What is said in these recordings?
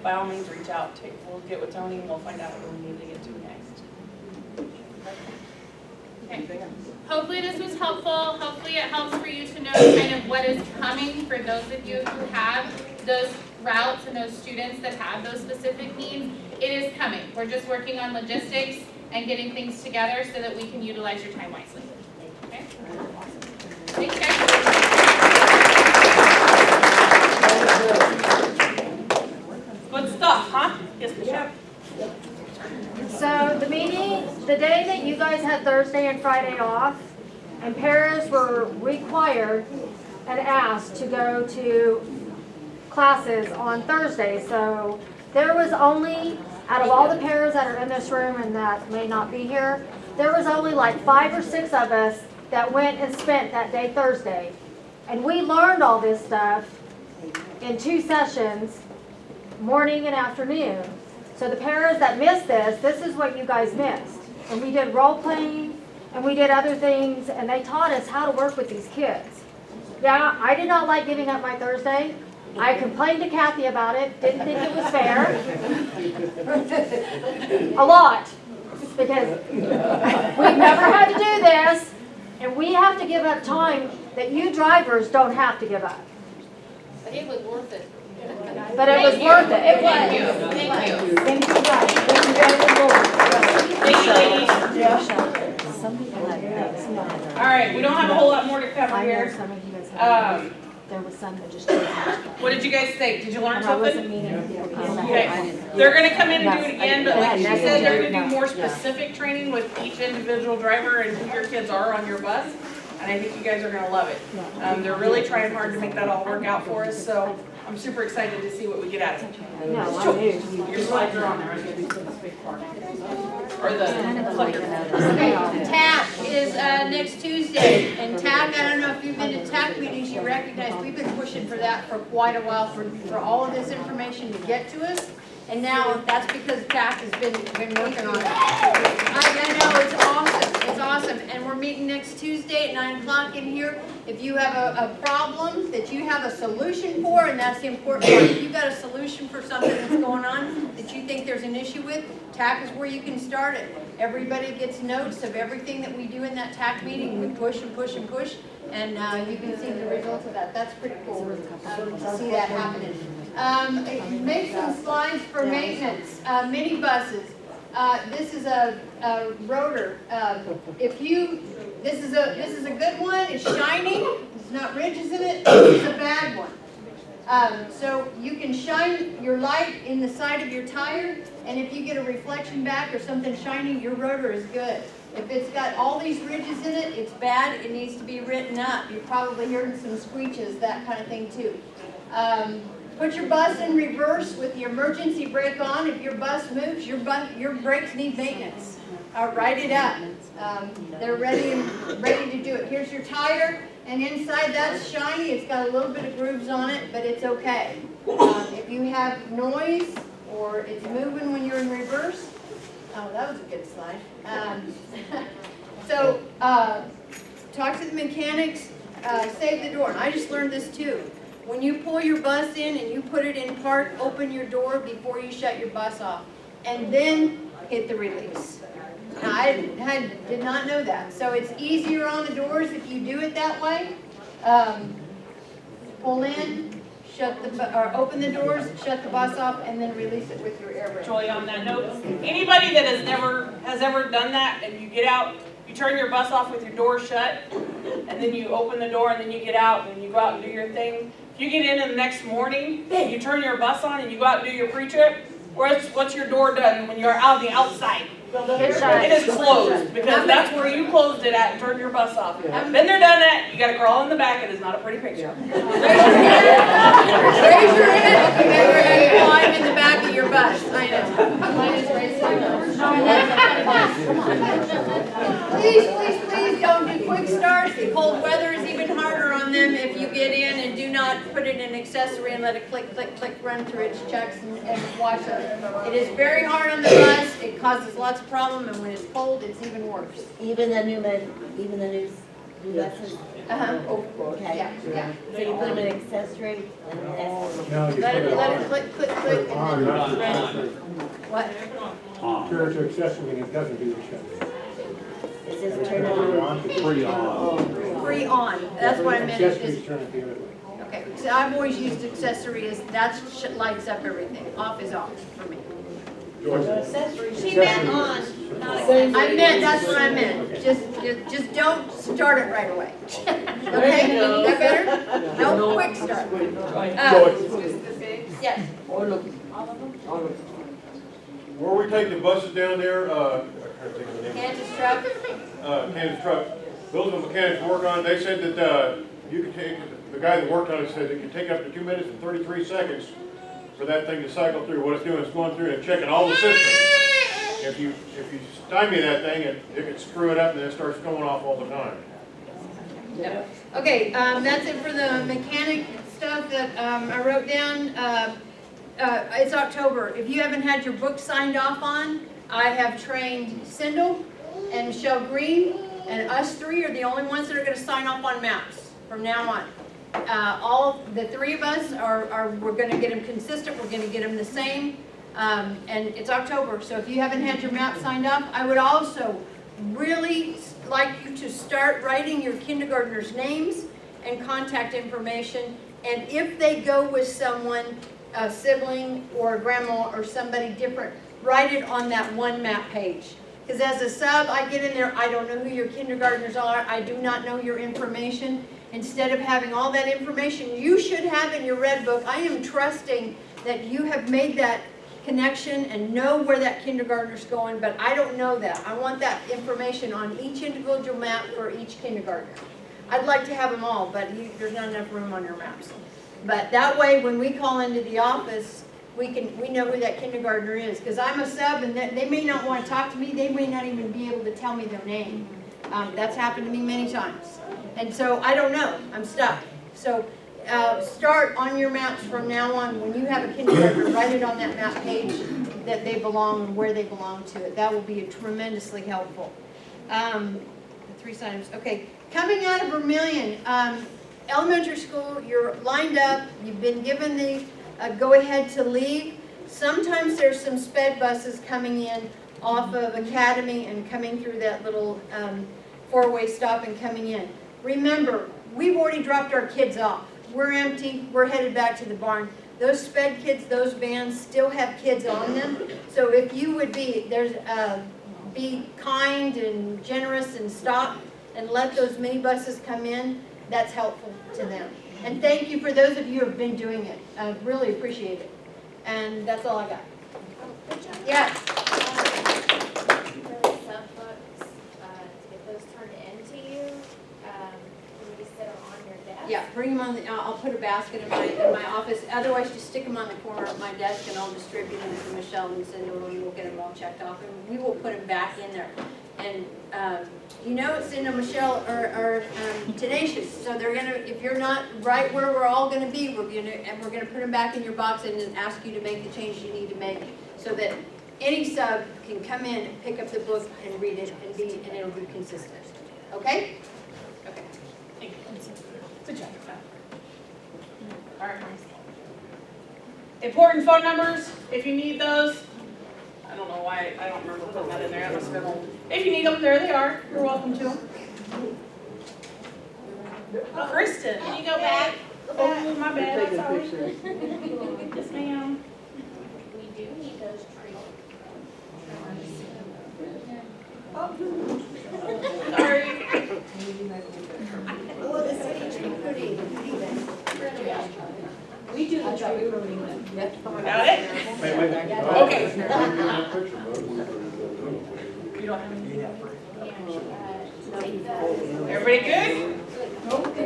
by all means, reach out. We'll get with Tony and we'll find out what we need to get to next. Okay. Hopefully this was helpful. Hopefully it helps for you to know kind of what is coming for those of you who have those routes and those students that have those specific needs. It is coming. We're just working on logistics and getting things together so that we can utilize your time wisely. Okay? Thanks, guys. Good stuff, huh? Yes, Michelle. So the meeting, the day that you guys had Thursday and Friday off, and parents were required and asked to go to classes on Thursday. So there was only, out of all the parents that are in this room and that may not be here, there was only like 5 or 6 of us that went and spent that day Thursday. And we learned all this stuff in 2 sessions, morning and afternoon. So the parents that missed this is what you guys missed. And we did role playing and we did other things and they taught us how to work with these kids. Yeah, I did not like giving up my Thursday. I complained to Kathy about it, didn't think it was fair. A lot. Because we've never had to do this and we have to give up time that you drivers don't have to give up. But it was worth it. But it was worth it. It was. Thank you. Thank you guys. All right, we don't have a whole lot more to cover I know here. some of you guys have, there was some that just didn't. What did you guys think? Did you learn And I wasn't something? meeting with you. Okay. They're gonna come in and do it again, but like she said, they're gonna do more specific training with each individual driver and who your kids are on your bus. And I think you guys are gonna love it. They're really trying hard to make that all work out for us, so I'm super excited to see what we get out of it. No, I knew. Your slides are on there. Or the clicker. Okay, TAC is next Tuesday, and TAC, I don't know if you've been to TAC meetings, you recognize, we've been pushing for that for quite a while, for all of this information to get to us, and now that's because TAC has been working on it. I know, it's awesome, and we're meeting next Tuesday at 9 o'clock in here. If you have a problem that you have a solution for, and that's the important part, if you've got a solution for something that's going on that you think there's an issue with, TAC is where you can start it. Everybody gets notes of everything that we do in that TAC meeting. We push and push and push, and you can see the results of that. That's pretty cool to see that happening. Make some slides for maintenance. Minibuses. This is a rotor. This is a good one. It's shiny. There's not ridges in it. This is a bad one. So you can shine your light in the side of your tire, and if you get a reflection back or something shiny, your rotor is good. If it's got all these ridges in it, it's bad. It needs to be written up. You're probably hearing some screeches, that kind of thing too. Put your bus in reverse with the emergency brake on. If your bus moves, your brakes need maintenance. Write it up. They're ready to do it. Here's your tire, and inside that's shiny. It's got a little bit of grooves on it, but it's okay. If you have noise or it's moving when you're in reverse, oh, that was a good slide. Talk to the mechanics. Save the door. And I just learned this too. When you pull your bus in and you put it in park, open your door before you shut your bus off, and then hit the release. Now, I did not know that, so it's easier on the doors if you do it that way. Pull in, open the doors, shut the bus off, and then release it with your air brake. Joy, on that note, anybody that has ever done that, and you get out, you turn your bus off with your door shut, and then you open the door, and then you get out, and you go out and do your thing. If you get in the next morning, you turn your bus on, and you go out and do your pre-trip, what's your door done when you're out on the outside? It is closed, because that's where you closed it at and turned your bus off. Been there, done that, you gotta crawl in the back, it is not a pretty picture. Raise your hand if you ever had to climb in the back of your bus. I know. Mine is raised like please don't do quick starts. The cold weather is even harder on them if you get in, and do not put it in accessory and let it click, click, click, run through its checks and wash it. It is very hard on the bus. It causes lots of problems, and when it's cold, it's even worse. Even the new buses. Okay. Yeah. So you put them in accessory and then No, you Let put it, it let it on. click, click, click, and then, what? Turn to accessory and it doesn't do the shut. it says turn on. Free on. Free on, that's what I meant, Accessories is, turn it the other way. okay, so I've always used accessory as, lights up everything, off is off for me. She meant on, not I meant, that's what I meant, just don't start it right away. Okay, is that better? No, quick start. Yes, Where we take the buses down there, I can't think of the name. Kansas truck, Kansas truck, those are the mechanics work on, they said that, you could take, the guy that worked on it said it could take up to 2 minutes and 33 seconds for that thing to cycle through. What it's doing is going through and checking all the systems. If you stymie that thing, it could screw it up and then it starts going off all the time. okay, that's it for the mechanic stuff that, I wrote down. It's October. If you haven't had your book signed off on, I have trained Sindel and Michelle Green, and us three are the only ones that are gonna sign off on maps from now on. All, the three of us we're gonna get them consistent, we're gonna get them the same, and it's October, so if you haven't had your map signed up, I would also really like you to start writing your kindergartners' names and contact information, and if they go with someone, a sibling or a grandma or somebody different, write it on that one map page. Because as a sub, I get in there, I don't know who your kindergartners are, I do not know your information. Instead of having all that information you should have in your red book, I am trusting that you have made that connection and know where that kindergartner's going, but I don't know that. I want that information on each individual map for each kindergartner. I'd like to have them all, but there's not enough room on your maps. But that way, when we call into the office, we know who that kindergartner is. Because I'm a sub, and they may not want to talk to me. They may not even be able to tell me their name. That's happened to me many times. And so I don't know. I'm stuck. So start on your maps from now on. When you have a kindergartner, write it on that map page that they belong and where they belong to it. That will be tremendously helpful. The 3 signs. Okay, coming out of Vermillion. Elementary school, you're lined up, you've been given the go-ahead to leave. Sometimes there's some sped buses coming in off of Academy and coming through that little 4-way stop and coming in. Remember, we've already dropped our kids off. We're empty, we're headed back to the barn. Those sped kids, those vans still have kids on them. So if you would be kind and generous and stop and let those minibuses come in, that's helpful to them. And thank you for those of you who have been doing it. I really appreciate it. And that's all I got. Yes. For sub books, to get those turned into you, can we just sit them on your desk? Yeah, bring them on, I'll put a basket in my office. Otherwise, just stick them on the corner of my desk and I'll distribute them to Michelle and Cindy and we'll get them all checked off. And we will put them back in there. And you know, Cindy and Michelle are tenacious. So they're gonna, if you're not right where we're all gonna be, we're gonna put them back in your box and then ask you to make the changes you need to make so that any sub can come in and pick up the book and read it and it'll be consistent. Okay? Okay. Thank you. Good job. All right. Important phone numbers, if you need those. I don't know why, I don't remember putting that in there. I must have been- If you need them, there they are. You're welcome to them. Kristen, Can you go back? oh, my bad, I'm sorry. Yes, ma'am. We do need those trees. Sorry. Oh, the city tree pruning. We do the tree pruning. Got it? Okay. You don't have any? Everybody good? Okay.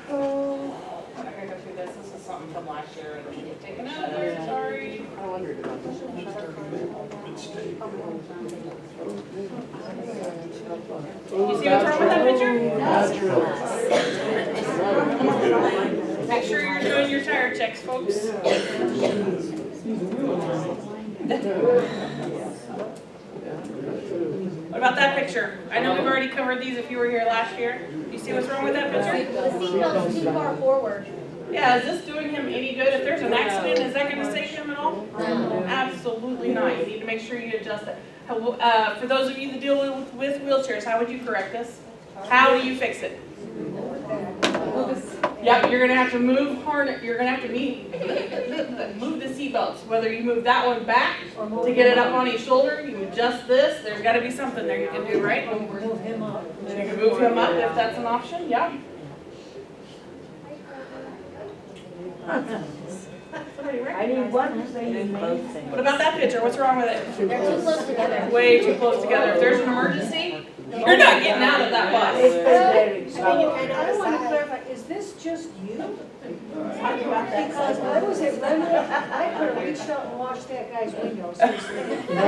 Oh, I gotta go through this. This is something from last year. Taken out of there, sorry. I wondered about this. You see what's wrong with that picture? Make sure you're doing your tire checks, folks. What about that picture? I know we've already covered these if you were here last year. You see what's wrong with that picture? The seatbelt's too far forward. Yeah, is this doing him any good? If there's an accident, is that gonna save him at all? No. Absolutely not. You need to make sure you adjust it. For those of you that deal with wheelchairs, how would you correct this? How do you fix it? Yep, you're gonna have to move you're gonna have to move the seatbelts. Whether you move that one back to get it up on his shoulder, you adjust this, there's gotta be something there you can do, right? Move him up. You can move him up if that's an option, yeah. I need one thing. What about that picture? What's wrong with it? They're too close together. Way too close together. If there's an emergency, you're not getting out of that bus. I want to clarify, is this just you? Because I was at Renwood, I could have reached out and washed that guy's window, seriously. I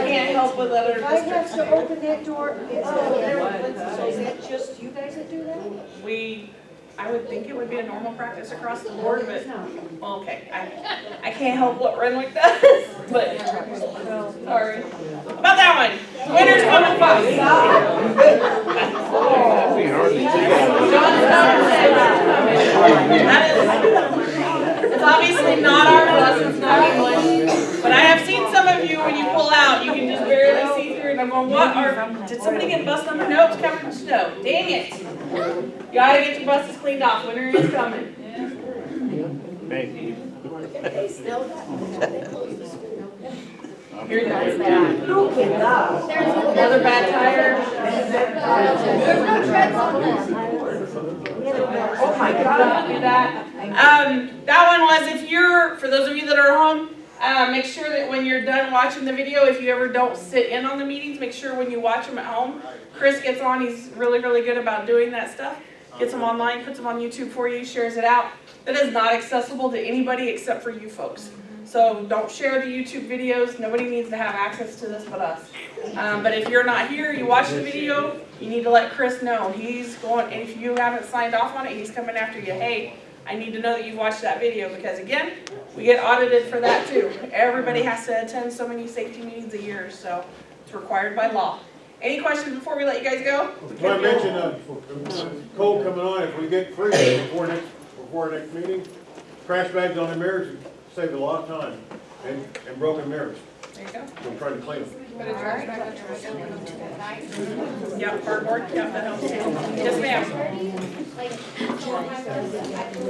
can't help with other If I have districts. to open that door, it's so is that just you guys that do that? I would think it would be a normal practice across the board, but, well, okay, I can't help what Renwick does, but, sorry. About that one, winner's coming first. John Stone said winner's coming. That is, it's obviously not our bus, it's not English, but I have seen some of you, when you pull out, you can just barely see through, and I'm going, did somebody get bus number? No, it's covered in snow, dang it. You gotta get your buses cleaned off, winter is coming. Here's another bad tire. There's no treads on this. Oh my God, do that. That one was, if you're, for those of you that are home, make sure that when you're done watching the video, if you ever don't sit in on the meetings, make sure when you watch them at home, Chris gets on, he's really, really good about doing that stuff. Gets them online, puts them on YouTube for you, shares it out. That is not accessible to anybody except for you folks. So don't share the YouTube videos. Nobody needs to have access to this but us. But if you're not here, you watch the video, you need to let Chris know. He's going, and if you haven't signed off on it, he's coming after you. Hey, I need to know that you've watched that video because again, we get audited for that too. Everybody has to attend so many safety meetings a year, so it's required by law. Any questions before we let you guys go? I mentioned, cold coming on, if we get free before next meeting, crash bags on the mirrors save a lot of time and broken mirrors. There you go. We're trying to clean them. Yep, cardboard, yep, that helps too. Yes, ma'am.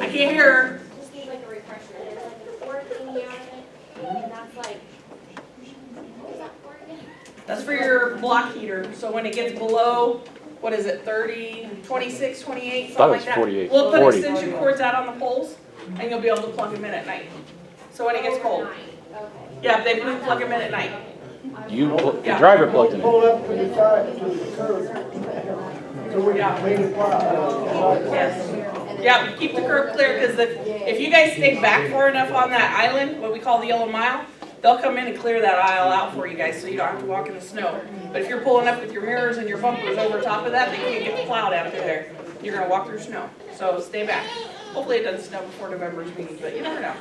I can't hear her. Just need like a refresher. There's like a fourth thingy out of it, and that's like, what is that for again? That's for your block heater, so when it gets below, what is it, 30, 26, 28, something like that? 48. We'll put 40. extension cords out on the poles, and you'll be able to plug them in at night. So when it gets cold. Okay. Yeah, they plug them in at night. The driver plugged it in. Pull up to the side, to the curb. So we can clean it up. Yes. Yeah, keep the curb clear, because if you guys stay back far enough on that island, what we call the yellow mile, they'll come in and clear that aisle out for you guys, so you don't have to walk in the snow. But if you're pulling up with your mirrors and your bumpers over top of that, they can't get the plow down through there. You're gonna walk through snow, so stay back. Hopefully it doesn't snow before November's meeting, but you never know.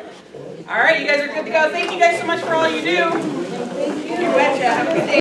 All right, you guys are good to go. Thank you guys so much for all you do. You betcha. Have a good day.